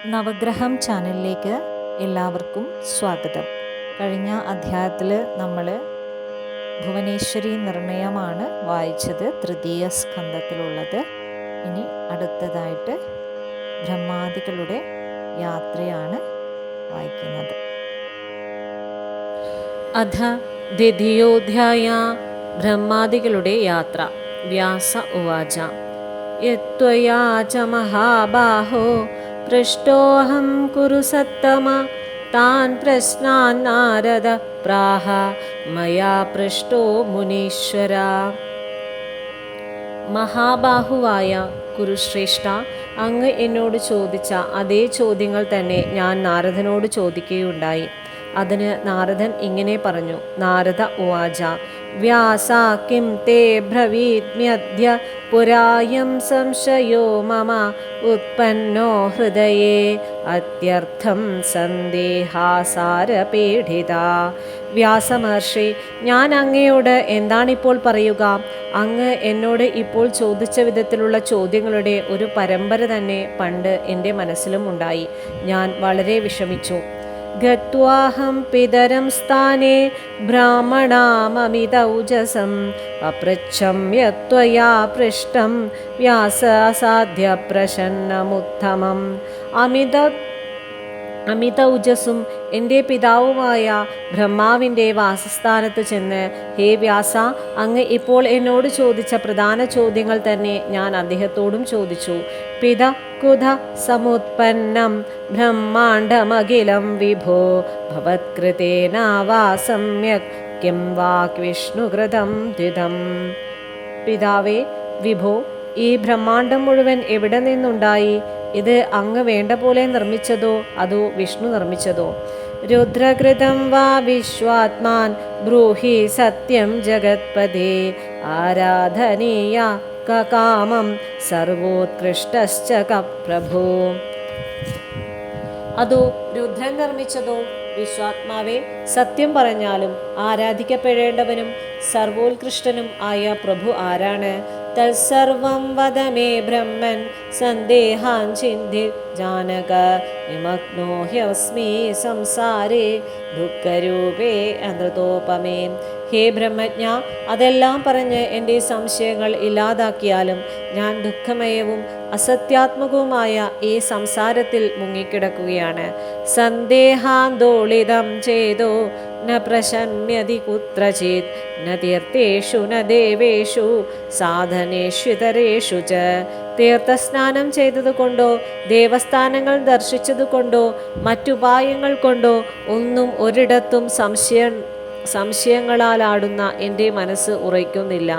നവഗ്രഹം ചാനലിലേക്ക് എല്ലാവർക്കും സ്വാഗതം. കഴിഞ്ഞ അധ്യായത്തിൽ നമ്മൾ ഭുവനേശ്വരി നിർണയമാണ് വായിച്ചത്, തൃതീയ സ്കന്ധത്തിലുള്ളത്. ഇനി അടുത്തതായിട്ട് ബ്രഹ്മാദികളുടെ യാത്രയാണ് വായിക്കുന്നത്. അഥ ദ്വിതീയോധ്യായ ബ്രഹ്മാദികളുടെ യാത്ര. വ്യാസ ഉവാച യത്വയാ ച മഹാബാഹോ പൃഷ്ടോഹം കുരു സത്തമ താൻ പ്രശ്നാൻ നാരദ പ്രാഹ മയാ പൃഷ്ടോ മുനീശ്വര. മഹാബാഹുവായ കുരുശ്രേഷ്ഠ, അങ്ങ് എന്നോട് ചോദിച്ച അതേ ചോദ്യങ്ങൾ തന്നെ ഞാൻ നാരദനോട് ചോദിക്കുകയുണ്ടായി. അതിന് നാരദൻ ഇങ്ങനെ പറഞ്ഞു. നാരദ ഉവാച വ്യാസ കിം തേ ബ്രവീത്മ്യദ്യ പുരായം സംശയോ മമ ഉത്പന്നോ ഹൃദയേ അത്യർത്ഥം സന്ദേഹാസാരപീഡിത. വ്യാസമഹർഷി, ഞാൻ അങ്ങയോട് എന്താണിപ്പോൾ പറയുക? അങ്ങ് എന്നോട് ഇപ്പോൾ ചോദിച്ച വിധത്തിലുള്ള ചോദ്യങ്ങളുടെ ഒരു പരമ്പര തന്നെ പണ്ട് എൻ്റെ മനസ്സിലും ഉണ്ടായി. ഞാൻ വളരെ വിഷമിച്ചു. ഗത്വാഹം പിതരം സ്ഥാനേ ബ്രാഹ്മണാമമിതൗജസം അപൃച്ഛം യത്വയാ പൃഷ്ടം വ്യാസ അസാധ്യ പ്രസന്നമുത്തമം. അമിതൗജസും എൻ്റെ പിതാവുമായ ബ്രഹ്മാവിൻ്റെ വാസസ്ഥാനത്ത് ചെന്ന്, ഹേ വ്യാസ, അങ്ങ് ഇപ്പോൾ എന്നോട് ചോദിച്ച പ്രധാന ചോദ്യങ്ങൾ തന്നെ ഞാൻ അദ്ദേഹത്തോടും ചോദിച്ചു. പിത കുത സമുത്പന്നം ബ്രഹ്മാണ്ഡമഖിലം വിഭോ ഭവത്കൃതേന വാ സമ്യക് കിം വാക് വിഷ്ണുകൃതം ദ്വിധം. പിതാവേ, വിഭോ, ഈ ബ്രഹ്മാണ്ഡം മുഴുവൻ എവിടെ നിന്നുണ്ടായി? ഇത് അങ്ങ് വേണ്ട പോലെ നിർമ്മിച്ചതോ അതോ വിഷ്ണു നിർമ്മിച്ചതോ? രുദ്രകൃതം വാ വിശ്വാത്മാൻ ബ്രൂഹി സത്യം ജഗത്പദേ ആരാധനീയ കാമം സർവോത്കൃഷ്ടശ്ച പ്രഭോ. അതോ രുദ്രൻ നിർമ്മിച്ചതോ? വിശ്വാത്മാവേ, സത്യം പറഞ്ഞാലും ആരാധിക്കപ്പെടേണ്ടവനും സർവോത്കൃഷ്ടനും ആയ പ്രഭു ആരാണ്? തത്സർവം വദ മേ ബ്രഹ്മൻ സന്ദേഹാൻ ചിന്തി ജാനക നിമഗ്നോ ഹ്യസ്മി സംസാരേ ദുഃഖരൂപേ അനൃതോപമേ. ഹേ ബ്രഹ്മജ്ഞ, അതെല്ലാം പറഞ്ഞ് എൻ്റെ സംശയങ്ങൾ ഇല്ലാതാക്കിയാലും ഞാൻ ദുഃഖമയവും അസത്യാത്മകവുമായ ഈ സംസാരത്തിൽ മുങ്ങിക്കിടക്കുകയാണ്. സന്ദേഹാന്തോളിതം ചെയ്തോ ന പ്രശന്യതി കുത്രചിത് ന തീർത്ഥേഷു ന ദേവേഷു സാധനേഷ്വിതരേഷു ച. തീർത്ഥസ്നാനം ചെയ്തതുകൊണ്ടോ ദേവസ്ഥാനങ്ങൾ ദർശിച്ചതുകൊണ്ടോ മറ്റുപായങ്ങൾ കൊണ്ടോ ഒന്നും ഒരിടത്തും സംശയങ്ങളാലാടുന്ന എൻ്റെ മനസ്സ് ഉറയ്ക്കുന്നില്ല.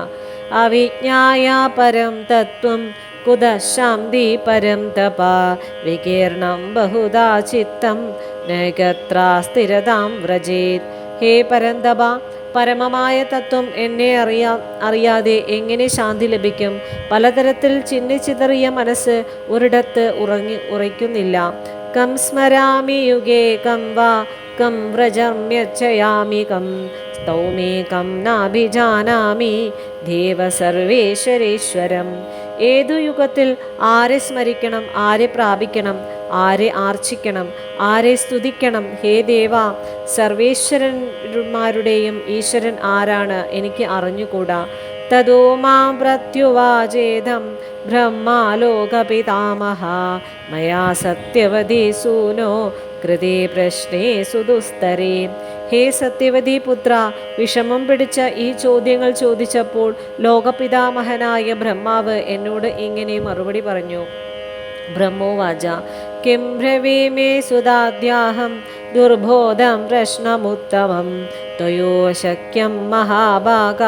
അവിജ്ഞായ പരം തത്വം കുതശാന്തി പരം തപ വികീർണം ബഹുദാ ചിത്തം നഗത്ര സ്ഥിരതാം വ്രജേത്. ഹേ പരന്തപ, പരമമായ തത്വം എന്നെ അറിയാതെ എങ്ങനെ ശാന്തി ലഭിക്കും? പലതരത്തിൽ ചിന്നിച്ചിതറിയ മനസ്സ് ഒരിടത്ത് ഉറയ്ക്കുന്നില്ല. കം സ്മരാമി യുഗേ കം വാ കം വ്രജമ്യച്ഛയാമി കം സ്തൗമി കം നാഭിജാനാമി ദേവ സർവേശ്വരേശ്വരം. ഏതു യുഗത്തിൽ ആരെ സ്മരിക്കണം, ആരെ പ്രാപിക്കണം, ആരെ ആർച്ചിക്കണം, ആരെ സ്തുതിക്കണം? ഹേ ദേവ, സർവേശ്വരന്മാരുടെയും ഈശ്വരൻ ആരാണ് എനിക്ക് അറിഞ്ഞുകൂടാ. തതോ മാം പ്രത്യുവാചേദം ബ്രഹ്മാലോകപിതാമഹ മയാ സത്യവതി സൂനോ കൃതേ പ്രശ്നേ സുദുസ്തരേ. ഹേ സത്യവതി പുത്ര, വിഷമം പിടിച്ച ഈ ചോദ്യങ്ങൾ ചോദിച്ചപ്പോൾ ലോകപിതാമഹനായ ബ്രഹ്മാവ് എന്നോട് ഇങ്ങനെ മറുപടി പറഞ്ഞു. ബ്രഹ്മോവാച കിം ബ്രവീമേ സുദാദ്യാഹം ദുർബോധം പ്രശ്നമുത്തമം ത്വയോ ശക്യം മഹാഭാഗ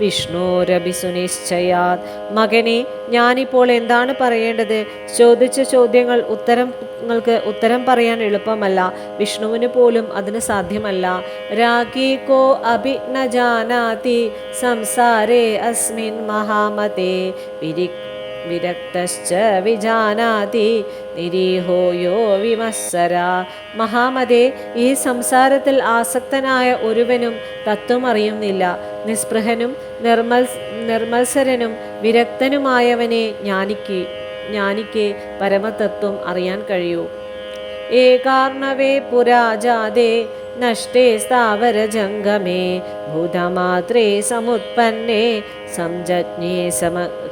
വിഷ്ണോരഭി സുനിശ്ചയാത്. മകനെ, ഞാനിപ്പോൾ എന്താണ് പറയേണ്ടത്? ചോദിച്ച ചോദ്യങ്ങൾക്ക് ഉത്തരം പറയാൻ എളുപ്പമല്ല. വിഷ്ണുവിന് പോലും അതിന് സാധ്യമല്ല. രാഗീ കോ അഭി ന ജാനാതി സംസാരേ അസ്മിൻ മഹാമതേ വിരക്തശ്ച വിജാനാതി നിരീഹോ യോ വിമത്സര. മഹാമതേ, ഈ സംസാരത്തിൽ ആസക്തനായ ഒരുവനും തത്വം അറിയുന്നില്ല. നിസ്പൃഹനും നിർമത്സരനും വിരക്തനുമായവനെ ജ്ഞാനിക്ക് പരമതത്വം അറിയാൻ കഴിയൂ. ഏകാർണവേ പുരാജാതേ നഷ്ടേ സ്ഥാവരജംഗമേ ഭൂതമാത്രേ സമുത്പന്നേ സംജജ്ഞേ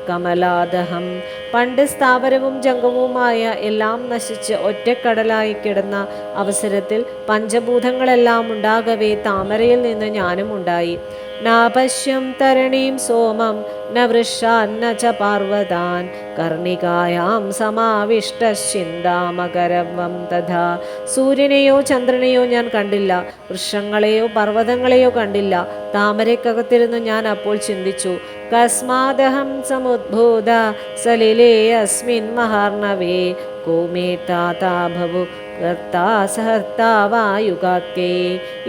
കമലാദഹം. പണ്ട് സ്ഥാവരവും ജംഗമവുമായ എല്ലാം നശിച്ച് ഒറ്റക്കടലായി കിടന്ന അവസരത്തിൽ പഞ്ചഭൂതങ്ങളെല്ലാം ഉണ്ടാകവേ താമരയിൽ നിന്ന് ഞാനും ഉണ്ടായി. നാപശ്യം തരണീം സോമം ന വൃഷാൻ ന ച പാർവതാൻ കർണികായാം സമാവിഷ്ടശ്ചിന്താമകരവം തഥാ. സൂര്യനെയോ ചന്ദ്രനെയോ ഞാൻ കണ്ടില്ല, വൃക്ഷങ്ങളെയോ പർവ്വതങ്ങളെയോ കണ്ടില്ല. താമരക്കകത്തിരുന്ന് ഞാൻ അപ്പോൾ ചിന്തിച്ചു, കസ്മാദഹം സമുദ്ഭൂത സലിലേ അസ്മിൻ മഹാർണവേ കോമേതാഭവു സഹർത്താവായുഗാത്യേ.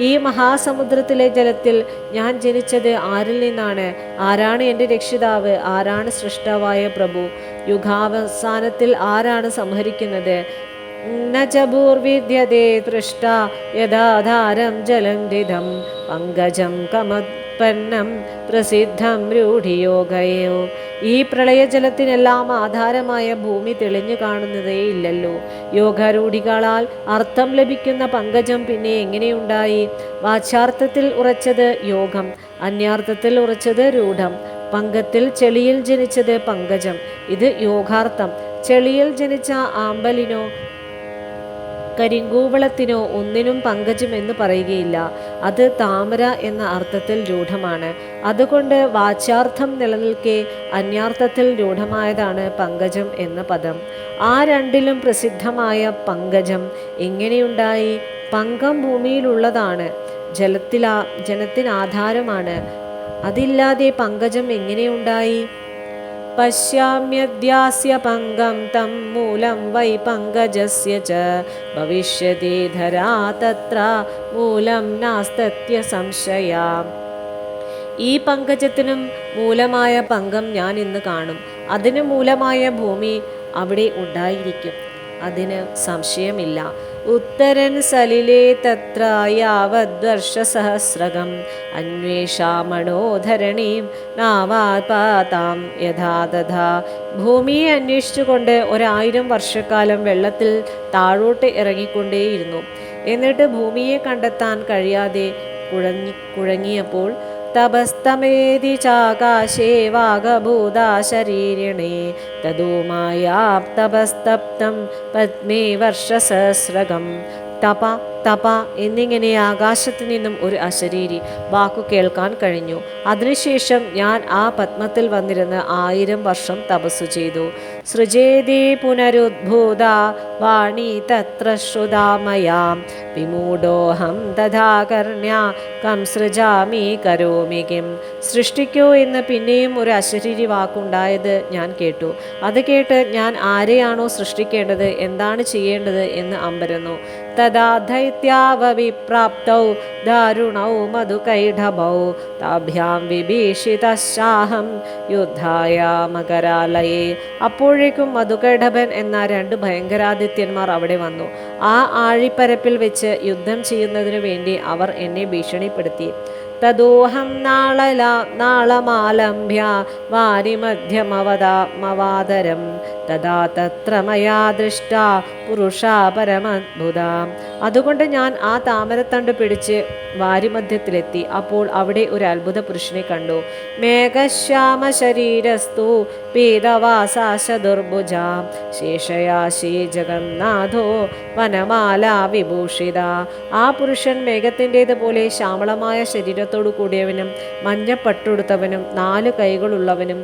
ഈ മഹാസമുദ്രത്തിലെ ജലത്തിൽ ഞാൻ ജനിച്ചത് ആരിൽ നിന്നാണ്? ആരാണ് എൻ്റെ രക്ഷിതാവ്? ആരാണ് സൃഷ്ടാവായ പ്രഭു? യുഗാവസാനത്തിൽ ആരാണ് സംഹരിക്കുന്നത്? ന ച ഭൂർവിദ്യതേ തൃഷ്ട യഥാധാരം ജലം രിതം പങ്കജം കമത്പന്നം പ്രസിദ്ധം രൂഢിയോഗയോ. ഈ പ്രളയജലത്തിനെല്ലാം ആധാരമായ ഭൂമി തെളിഞ്ഞു കാണുന്നതേ ഇല്ലല്ലോ. യോഗാരൂഢികളാൽ അർത്ഥം ലഭിക്കുന്ന പങ്കജം പിന്നെ എങ്ങനെയുണ്ടായി? വാച്യാർത്ഥത്തിൽ ഉറച്ചത് യോഗം, അന്യാർത്ഥത്തിൽ ഉറച്ചത് രൂഢം. പങ്കത്തിൽ ചെളിയിൽ ജനിച്ചത് പങ്കജം, ഇത് യോഗാർത്ഥം. ചെളിയിൽ ജനിച്ച ആമ്പലിനോ കരിങ്കൂവളത്തിനോ ഒന്നിനും പങ്കജം എന്ന് പറയുകയില്ല. അത് താമര എന്ന അർത്ഥത്തിൽ രൂഢമാണ്. അതുകൊണ്ട് വാച്യാർത്ഥം നിലനിൽക്കെ അന്യാർത്ഥത്തിൽ രൂഢമായതാണ് പങ്കജം എന്ന പദം. ആ രണ്ടിലും പ്രസിദ്ധമായ പങ്കജം എങ്ങനെയുണ്ടായി? പങ്കം ഭൂമിയിലുള്ളതാണ്, ജലത്തിനാധാരമാണ്. അതില്ലാതെ പങ്കജം എങ്ങനെയുണ്ടായി? പശ്യാമ്യദ്യാസ്യ പങ്കം തം മൂലം വൈ പങ്കജസ്യ ച ഭവിഷ്യതി ധരാ തത്ര മൂലം നാസ്തത്യ സംശയാ. ഈ പങ്കജത്തിനും മൂലമായ പങ്കം ഞാൻ ഇന്ന് കാണും. അതിന് മൂലമായ ഭൂമി അവിടെ ഉണ്ടായിരിക്കും, അതിന് സംശയമില്ല. ഉത്തരൻ സലിലേ തത്ര യാവദ്വർഷസഹസ്രകം അന്വേഷാമണോധരണീം നാവാപാതാം യഥാ തഥാ. ഭൂമിയെ അന്വേഷിച്ചുകൊണ്ട് 1000 വർഷക്കാലം വെള്ളത്തിൽ താഴോട്ട് ഇറങ്ങിക്കൊണ്ടേയിരുന്നു. എന്നിട്ട് ഭൂമിയെ കണ്ടെത്താൻ കഴിയാതെ കുഴങ്ങിയപ്പോൾ തപസ്തമേതി ചാകാശേ വാഗഭൂതാ ശരീരിണേ തദൂമായാപ്തപസ്തപ്തം പത്മേ വർഷസഹസ്രകം. തപ തപ എന്നിങ്ങനെ ആകാശത്തു നിന്നും ഒരു അശരീരി വാക്കു കേൾക്കാൻ കഴിഞ്ഞു. അതിനുശേഷം ഞാൻ ആ പത്മത്തിൽ വന്നിരുന്ന് 1000 വർഷം തപസ്സു ചെയ്തു. സൃജേതി പുനരുദ്ഭൂത വാണി തത്ര ശ്രുതാമയാം വിമൂഢോഹം തഥാകർണ്യ കം സൃജാമി കരോമി കിം. സൃഷ്ടിക്കൂ എന്ന് പിന്നെയും ഒരു അശരീരി വാക്കുണ്ടായത് ഞാൻ കേട്ടു. അത് കേട്ട് ഞാൻ ആരെയാണോ സൃഷ്ടിക്കേണ്ടത്, എന്താണ് ചെയ്യേണ്ടത് എന്ന് അമ്പരന്നു. തഥാ ദൈത്യാവവിപ്രാപ്തൗ ദാരുണൗ മധുകൈഢഭൗ താഭ്യാം വിഭീഷിതശാഹം യുദ്ധായ മകരാലയേ. അപ്പോഴേക്കും മധുകൈഢഭൻ എന്ന 2 ഭയങ്കരാദിത്യന്മാർ അവിടെ വന്നു. ആ ആഴിപ്പരപ്പിൽ വെച്ച് യുദ്ധം ചെയ്യുന്നതിനു വേണ്ടി അവർ എന്നെ ഭീഷണിപ്പെടുത്തി. തദോഹം നാളമാലംഭ്യ വാരിമധ്യമവതാമവാദരം തഥാ തത്ര മയാ ദൃഷ്ട പുരുഷാ പരമദ്ഭുത. അതുകൊണ്ട് ഞാൻ ആ താമരത്തണ്ട് പിടിച്ച് വാരിമധ്യത്തിലെത്തി. അപ്പോൾ അവിടെ ഒരു അത്ഭുത പുരുഷനെ കണ്ടു. മേഘശ്യാമ ശരീരസ്തു പീതവാസാശ ദുർഭുജ ശേഷയാശി ജഗന്നാഥോ വനമാല വിഭൂഷിത. ആ പുരുഷൻ മേഘത്തിൻ്റേതുപോലെ ശ്യാമളമായ ശരീരത്തോടു കൂടിയവനും മഞ്ഞപ്പട്ടുടുത്തവനും 4 കൈകളുള്ളവനും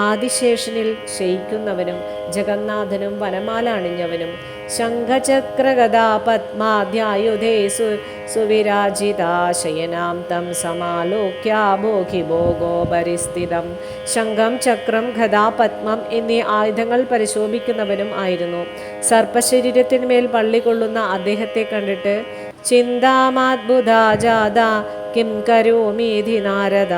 ആദിശേഷനിൽ ശയിക്കുന്നവനും ജഗന്നാഥനും വനമാല അണിഞ്ഞവനും ശംഖചക്രഗദാ പത്മാധ്യായുധേ സുവിരാജിതാശയനാം തം സമാലോക്യ ഭോഗിഭോഗോപരിസ്ഥിതം. ശംഖം, ചക്രം, ഗദാ, പത്മം എന്നീ ആയുധങ്ങൾ പരിശോഭിക്കുന്നവനും ആയിരുന്നു. സർപ്പശരീരത്തിന്മേൽ പള്ളികൊള്ളുന്ന അദ്ദേഹത്തെ കണ്ടിട്ട് ചിന്താമാദ്ഭുതാ ജാതാ കിം കരോമീധി നാരദ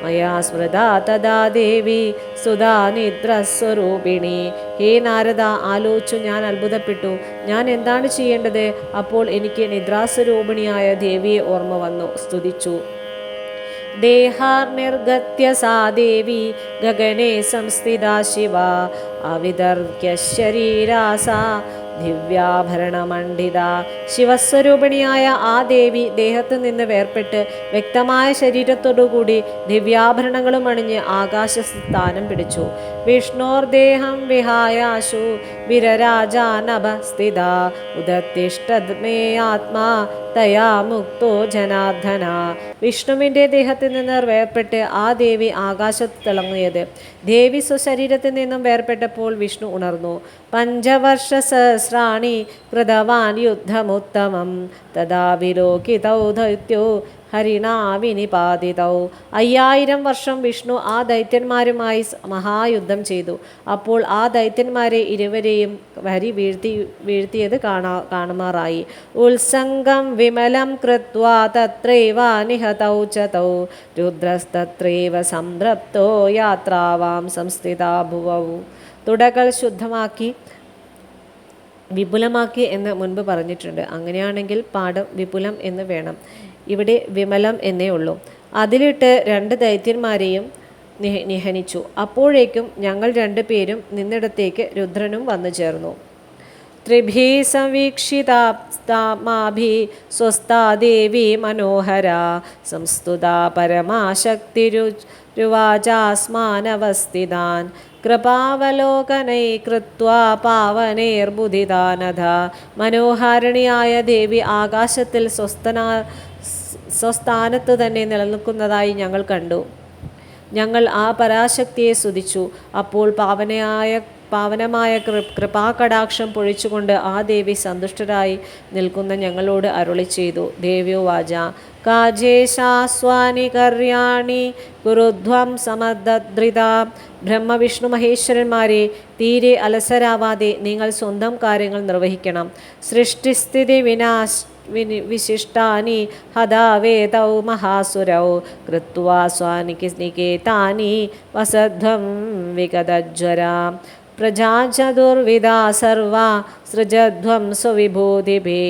മയാ സ്മൃതാ തഥാ ദേവി സുധാ നിദ്രസ്വരൂപിണി. ഹേ നാരദ, ആലോചിച്ചു ഞാൻ അത്ഭുതപ്പെട്ടു. ഞാൻ എന്താണ് ചെയ്യേണ്ടത്? അപ്പോൾ എനിക്ക് നിദ്രാസ്വരൂപിണിയായ ദേവിയെ ഓർമ്മ വന്നു. സ്തുതിച്ചു. ദേഹാർനിർഗത്യ സാ ദേവി ഗഗനെ സംസ്ഥിതാ ശിവ അവിതർക്യ ശരീരാസാ ദിവ്യാഭരണമണ്ഡിത. ശിവസ്വരൂപിണിയായ ആ ദേവി ദേഹത്തു നിന്ന് വേർപെട്ട് വ്യക്തമായ ശരീരത്തോടുകൂടി ദിവ്യാഭരണങ്ങളും അണിഞ്ഞ് ആകാശസ്ഥാനം പിടിച്ചു. വിഷ്ണോർദേഹം വിഹായാശു വിരരാജാനഭസ്ഥിത ഉദത്തിഷ്ടമേ ആത്മാ തയാ മുക്തോ ജനാർദ്ദന. വിഷ്ണുവിൻ്റെ ദേഹത്തിൽ നിന്ന് വേർപെട്ട് ആ ദേവി ആകാശത്ത് തിളങ്ങിയത്. ദേവി സ്വശരീരത്തിൽ നിന്നും വേർപെട്ടപ്പോൾ വിഷ്ണു ഉണർന്നു. പഞ്ചവർഷ സഹസ്രാണി കൃതവാൻ യുദ്ധമുത്തമം തഥാ വിലോകിതൗ ദൈത്യോ ഹരിണാ വിനിപാതിതൗ. 5000 വർഷം വിഷ്ണു ആ ദൈത്യന്മാരുമായി മഹായുദ്ധം ചെയ്തു. അപ്പോൾ ആ ദൈത്യന്മാരെ ഇരുവരെയും ഹരി വീഴ്ത്തിയത് കാണുമാറായി. ഉത്സംഗം വിമലം കൃത്വാ തത്രൈവ നിഹതൗ ച തൗ രുദ്രസ്തത്രൈവ സംതൃപ്തോ യാത്രാവാം സംസ്ഥിതാ ഭുവൗ. തുടകൾ ശുദ്ധമാക്കി വിപുലമാക്കി എന്ന് മുൻപ് പറഞ്ഞിട്ടുണ്ട്. അങ്ങനെയാണെങ്കിൽ പാഠം വിപുലം എന്ന് വേണം. ഇവിടെ വിമലം എന്നേ ഉള്ളൂ. അതിലിട്ട് 2 ദൈത്യന്മാരെയും നിഹനിച്ചു. അപ്പോഴേക്കും ഞങ്ങൾ 2 പേരും നിന്നിടത്തേക്ക് രുദ്രനും വന്നു ചേർന്നു. ത്രിഭി സംവീക്ഷിതാമാഭി സ്വസ്ഥാ ദേവി മനോഹര സംസ്തുതാ പരമാശക്തിരുവാചാസ്മാനവസ്ഥിതാൻ കൃപാവലോകനൈ കൃത്വാ പാവനേർബുധിദാനധ. മനോഹാരിണിയായ ദേവി ആകാശത്തിൽ സ്വസ്ഥാനത്ത് തന്നെ നിലനിൽക്കുന്നതായി ഞങ്ങൾ കണ്ടു. ഞങ്ങൾ ആ പരാശക്തിയെ സ്തുതിച്ചു. അപ്പോൾ പാവനമായ കൃപാകടാക്ഷം പൊഴിച്ചുകൊണ്ട് ആ ദേവി സന്തുഷ്ടരായി നിൽക്കുന്ന ഞങ്ങളോട് അരുളി ചെയ്തു. ദേവ്യോവാച കാജേശാസ്വാനി കര്യാണി കുരുധ്വം സമദദ്രിത. ബ്രഹ്മവിഷ്ണു മഹേശ്വരന്മാരെ, തീരെ അലസരാവാതെ നിങ്ങൾ സ്വന്തം കാര്യങ്ങൾ നിർവഹിക്കണം. സൃഷ്ടിസ്ഥിതി വിശിഷ്ടാനി ഹദാവേദൗ മഹാസുരൗ കൃത്വാ സ്വാനികേതാനി വസധ്വം വിഗതജ്വരാ. പ്രജാചതുർവിധാ സർവാ സൃജധ്വം സ്വവിഭൂതിഭേ.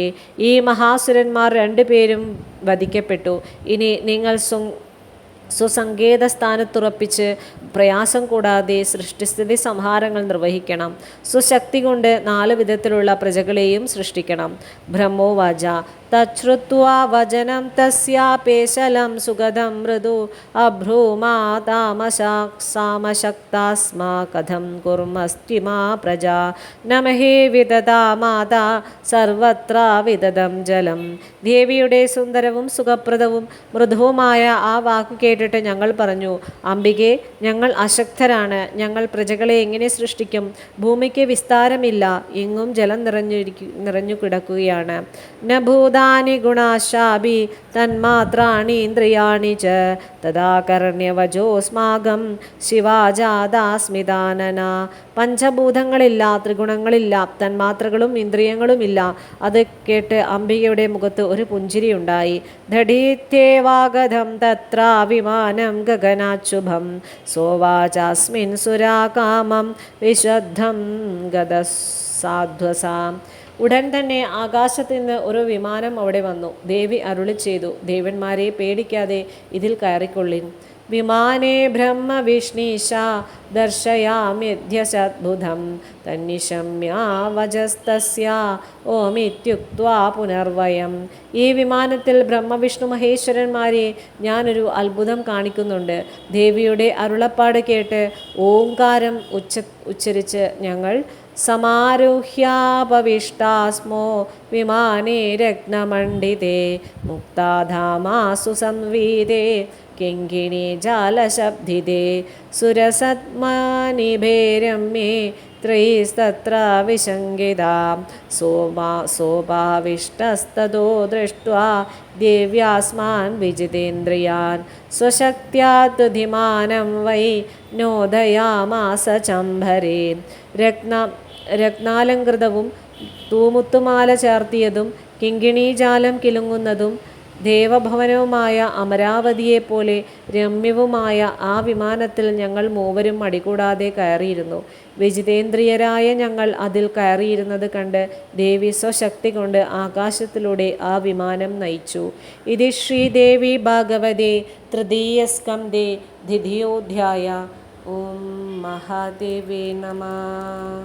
ഈ മഹാസുരന്മാർ 2 പേരും വധിക്കപ്പെട്ടു. ഇനി നിങ്ങൾ സ്വസങ്കേത സ്ഥാനത്തുറപ്പിച്ച് പ്രയാസം കൂടാതെ സൃഷ്ടിസ്ഥിതി സംഹാരങ്ങൾ നിർവഹിക്കണം. സ്വശക്തി കൊണ്ട് 4 വിധത്തിലുള്ള പ്രജകളെയും സൃഷ്ടിക്കണം. ബ്രഹ്മോവാച തച്ഛ്രുത്വാ വചനം തസ്യാപേശലം സുഗതം മൃദു അഭ്രൂമാ താമശക്താസ്മാ കഥം കുർമസ്തിമാ പ്രജാ നമഹേ വിദദാ മാതാ സർവത്ര വിദദം ജലം. ദേവിയുടെ സുന്ദരവും സുഖപ്രദവും മൃദുവുമായ ആ വാക്ക് കേട്ടിട്ട് ഞങ്ങൾ പറഞ്ഞു, അംബികെ, ഞങ്ങൾ അശക്തരാണ്. ഞങ്ങൾ പ്രജകളെ എങ്ങനെ സൃഷ്ടിക്കും? ഭൂമിക്ക് വിസ്താരമില്ല, എങ്ങും ജലം നിറഞ്ഞു കിടക്കുകയാണ്. നഭൂതാനി ഗുണാശാഭി തന്മാത്രാണി ഇന്ദ്രിയാണി ച തഥാ കർണ്യവജോസ്മാകം ശിവാജാദാസ്മിതാനന. പഞ്ചഭൂതങ്ങളില്ല, ത്രിഗുണങ്ങളില്ല, തന്മാത്രകളും ഇന്ദ്രിയങ്ങളുമില്ല. അത് കേട്ട് അംബികയുടെ മുഖത്ത് ഒരു പുഞ്ചിരി ഉണ്ടായി. ദഠീത്യവാഗതം തത്ര വിമാനം ഗഗനാശുഭം സോവാചാസ്മിൻ സുരാകാമം വിശുദ്ധം ഗതസാധ്വസാം. ഉടൻ തന്നെ ആകാശത്ത് നിന്ന് ഒരു വിമാനം അവിടെ വന്നു. ദേവി അരുളി ചെയ്തു, ദേവന്മാരെ, പേടിക്കാതെ ഇതിൽ കയറിക്കൊള്ളിൻ. വിമാനേ ബ്രഹ്മ വിഷ്ണീശ ദർശയാമ്യദ്ധ്യസദ്ബുധം തന്നിശമ്യാവജസ്തസ്യ ഓമിത്യുക്ത്വാ പുനർവയം. ഈ വിമാനത്തിൽ ബ്രഹ്മവിഷ്ണു മഹേശ്വരന്മാരെ ഞാനൊരു അത്ഭുതം കാണിക്കുന്നുണ്ട്. ദേവിയുടെ അരുളപ്പാട് കേട്ട് ഓംകാരം ഉച്ചരിച്ച് ഞങ്ങൾ സമാരോഹ്യാപവിഷ്ടാസ്മോ വിമാനേ രത്നമണ്ഡിതേ മുക്താധാമാസു സംവീതേ കിങ്കിണി ജാലശബ്ദിതേ സുരസത്മാനിഭേരമ്യേ ത്രൈസ്തത്ര വിശങ്കിതാ സോപാവിഷ്ടസ്തതോ ദൃഷ്ട്വാ ദേവ്യാസ്മാൻ വിജിതേന്ദ്രിയാൻ സ്വശക്ത്യാതുധിമാനം വൈ നോദയാമാസ ചംഭരേ. രത്നാലങ്കൃതവും തൂമുത്തുമാല ചാർത്തിയതും കിങ്കിണീജാലം കിലുങ്ങുന്നതും ദേവഭവനവുമായ അമരാവതിയെപ്പോലെ രമ്യവുമായ ആ വിമാനത്തിൽ ഞങ്ങൾ മൂവരും മടികൂടാതെ കയറിയിരുന്നു. വിജിതേന്ദ്രിയരായ ഞങ്ങൾ അതിൽ കയറിയിരുന്നത് കണ്ട് ദേവി സ്വശക്തി കൊണ്ട് ആകാശത്തിലൂടെ ആ വിമാനം നയിച്ചു. ഇത് ശ്രീദേവി ഭാഗവതേ തൃതീയസ്കന്ധേ ദ്വിതീയോധ്യായ. ഓം മഹാദേവേ നമഃ.